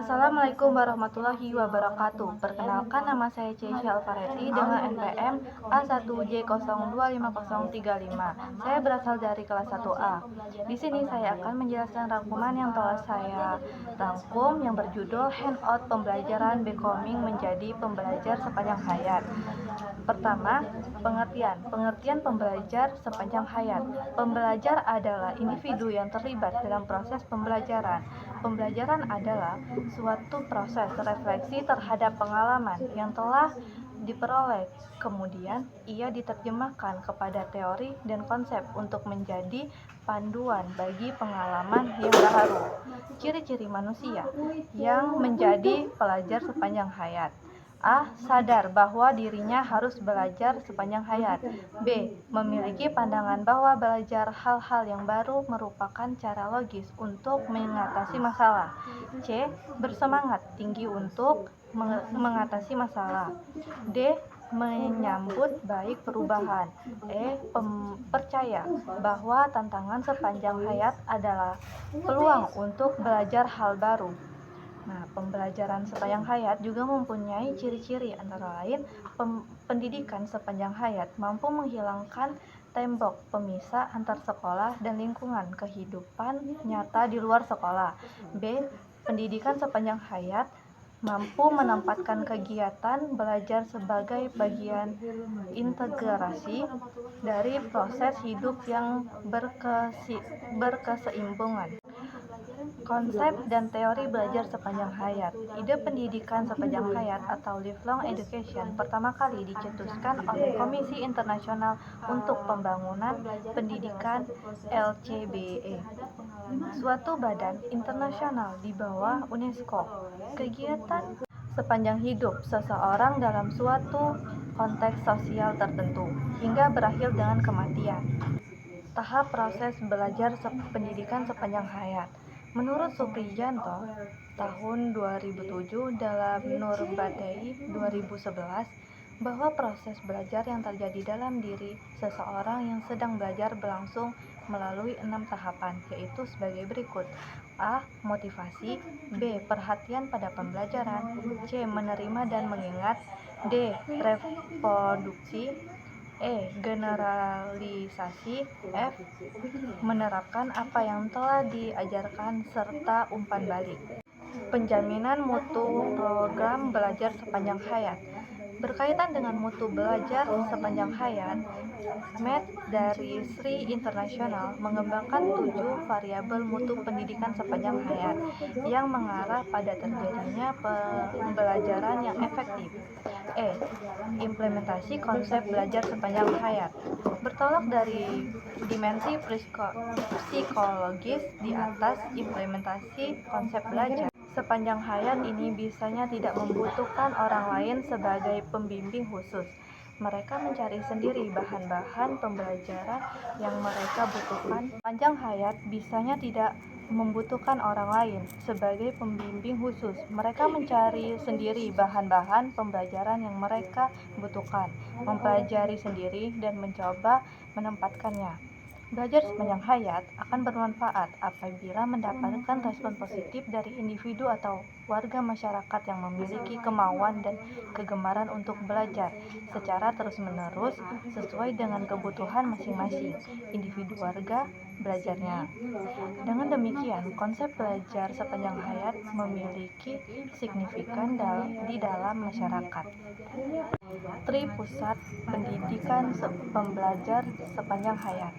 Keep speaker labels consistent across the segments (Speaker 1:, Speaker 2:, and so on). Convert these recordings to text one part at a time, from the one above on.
Speaker 1: Assalamualaikum warahmatullahi wabarakatuh. Perkenalkan, nama saya Ceisha Alfareti dengan NPM A1J025035. Saya berasal dari kelas 1A. Di sini saya akan menjelaskan rangkuman yang telah saya rangkum yang berjudul Handout Pembelajaran Becoming Menjadi Pembelajar Sepanjang Hayat. Pertama, pengertian pembelajar sepanjang hayat. Pembelajar adalah individu yang terlibat dalam proses pembelajaran. Pembelajaran adalah suatu proses refleksi terhadap pengalaman yang telah diperoleh, kemudian ia diterjemahkan kepada teori dan konsep untuk menjadi panduan bagi pengalaman yang baru. Ciri-ciri manusia yang menjadi pelajar sepanjang hayat. A. Sadar bahwa dirinya harus belajar sepanjang hayat. B. Memiliki pandangan bahwa belajar hal-hal yang baru merupakan cara logis untuk mengatasi masalah. C. Bersemangat tinggi untuk mengatasi masalah. D. Menyambut baik perubahan. E. Percaya bahwa tantangan sepanjang hayat adalah peluang untuk belajar hal baru. Nah, pembelajaran sepanjang hayat juga mempunyai ciri-ciri, antara lain pendidikan sepanjang hayat mampu menghilangkan tembok pemisah antar sekolah dan lingkungan kehidupan nyata di luar sekolah. B. Pendidikan sepanjang hayat mampu menempatkan kegiatan belajar sebagai bagian integrasi dari proses hidup yang berkeseimbangan. Konsep dan teori belajar sepanjang hayat. Ide pendidikan sepanjang hayat atau lifelong education pertama kali dicetuskan oleh Komisi Internasional untuk Pembangunan Pendidikan (LCBE), suatu badan internasional di bawah UNESCO. Kegiatan sepanjang hidup seseorang dalam suatu konteks sosial tertentu hingga berakhir dengan kematian. Tahap proses belajar pendidikan sepanjang hayat. Menurut Supriyanto, tahun 2007 dalam Nurbatei 2011, bahwa proses belajar yang terjadi dalam diri seseorang yang sedang belajar berlangsung melalui 6 tahapan, yaitu sebagai berikut. A. Motivasi. B. Perhatian pada pembelajaran. C. Menerima dan mengingat. D. Reproduksi. E. Generalisasi. F. Menerapkan apa yang telah diajarkan serta umpan balik. Penjaminan mutu program belajar sepanjang hayat. Berkaitan dengan mutu belajar sepanjang hayat, MED dari SRI Internasional mengembangkan 7 variabel mutu pendidikan sepanjang hayat yang mengarah pada terjadinya pembelajaran yang efektif. E. Implementasi konsep belajar sepanjang hayat. Bertolak dari dimensi psikologis di atas, implementasi konsep belajar sepanjang hayat ini biasanya tidak membutuhkan orang lain sebagai pembimbing khusus. Mereka mencari sendiri bahan-bahan pembelajaran yang mereka butuhkan. Sepanjang hayat biasanya tidak membutuhkan orang lain sebagai pembimbing khusus. Mereka mencari sendiri bahan-bahan pembelajaran yang mereka butuhkan, mempelajari sendiri, dan mencoba menempatkannya. Belajar sepanjang hayat akan bermanfaat apabila mendapatkan respon positif dari individu atau warga masyarakat yang memiliki kemauan dan kegemaran untuk belajar secara terus-menerus sesuai dengan kebutuhan masing-masing individu warga belajarnya. Dengan demikian, konsep belajar sepanjang hayat memiliki signifikan di dalam masyarakat. Tripusat Pendidikan Pembelajar Sepanjang Hayat.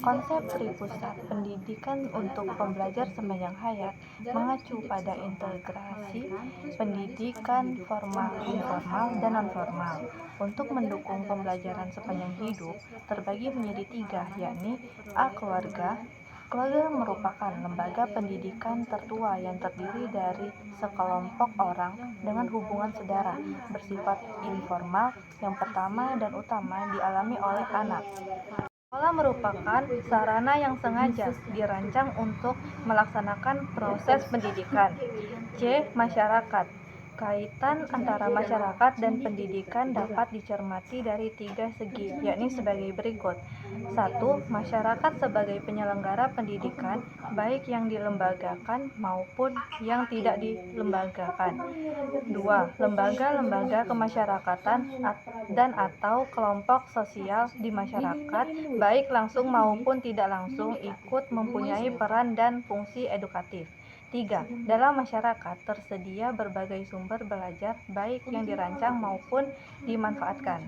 Speaker 1: Konsep tripusat pendidikan untuk pembelajar sepanjang hayat mengacu pada integrasi pendidikan formal, informal, dan non-formal. Untuk mendukung pembelajaran sepanjang hidup terbagi menjadi 3, yakni A. Keluarga. Keluarga merupakan lembaga pendidikan tertua yang terdiri dari sekelompok orang dengan hubungan saudara bersifat informal yang pertama dan utama dialami oleh anak. Sekolah merupakan sarana yang sengaja dirancang untuk melaksanakan proses pendidikan. C. Masyarakat. Kaitan antara masyarakat dan pendidikan dapat dicermati dari 3 segi, yakni sebagai berikut. 1. Masyarakat sebagai penyelenggara pendidikan, baik yang dilembagakan maupun yang tidak dilembagakan. 2. Lembaga-lembaga kemasyarakatan dan atau kelompok sosial di masyarakat, baik langsung maupun tidak langsung, ikut mempunyai peran dan fungsi edukatif. 3. Dalam masyarakat tersedia berbagai sumber belajar baik yang dirancang maupun dimanfaatkan.